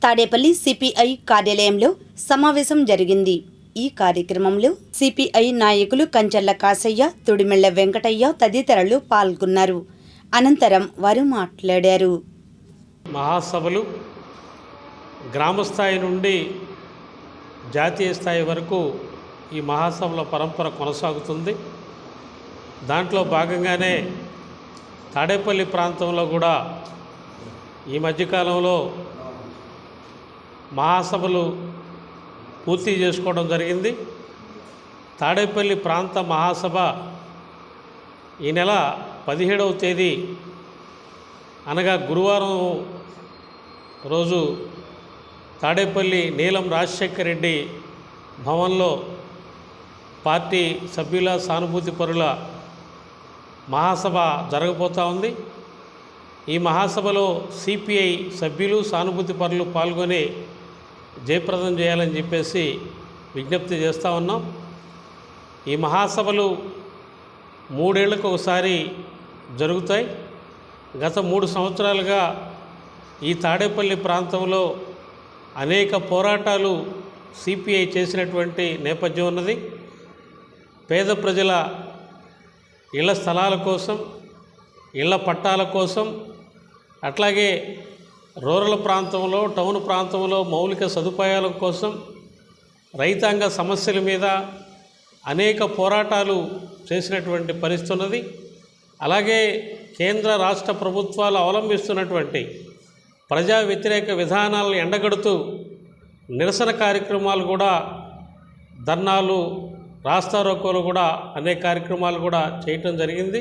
Tadepalli CPI కార్యాలయంలో సమావేశం జరిగింది. ఈ కార్యక్రమంలో సిపిఐ నాయకులు కంచర్ల కాసయ్య, తుడిమెళ్ల వెంకటయ్య తదితరులు పాల్గొన్నారు. అనంతరం వారు మాట్లాడారు. మహాసభలు గ్రామస్థాయి నుండి జాతీయ స్థాయి వరకు ఈ మహాసభల పరంపర కొనసాగుతుంది. దాంట్లో భాగంగానే తాడేపల్లి ప్రాంతంలో కూడా ఈ మధ్యకాలంలో మహాసభలు పూర్తి చేసుకోవడం జరిగింది. తాడేపల్లి ప్రాంత మహాసభ ఈ నెల 17వ తేదీ అనగా గురువారం రోజు తాడేపల్లి నీలం రాజశేఖర రెడ్డి భవన్లో పార్టీ సభ్యుల సానుభూతి పరుల మహాసభ జరగబోతూ ఉంది. ఈ మహాసభలో సిపిఐ సభ్యులు సానుభూతి పరులు పాల్గొని జయప్రదం చేయాలని చెప్పేసి విజ్ఞప్తి చేస్తూ ఉన్నాం. ఈ మహాసభలు 3 ఏళ్లకు ఒకసారి జరుగుతాయి. గత 3 సంవత్సరాలుగా ఈ తాడేపల్లి ప్రాంతంలో అనేక పోరాటాలు సిపిఐ చేసినటువంటి నేపథ్యం ఉన్నది. పేద ప్రజల ఇళ్ల స్థలాల కోసం, ఇళ్ల పట్టాల కోసం, అట్లాగే రూరల్ ప్రాంతంలో, టౌన్ ప్రాంతంలో మౌలిక సదుపాయాల కోసం, రైతాంగ సమస్యల మీద అనేక పోరాటాలు చేసినటువంటి పరిస్థితి ఉన్నది. అలాగే కేంద్ర రాష్ట్ర ప్రభుత్వాలు అవలంబిస్తున్నటువంటి ప్రజా వ్యతిరేక విధానాలను ఎండగడుతూ నిరసన కార్యక్రమాలు కూడా, ధర్నాలు, రాస్తారోకోలు కూడా అనేక కార్యక్రమాలు కూడా చేయటం జరిగింది.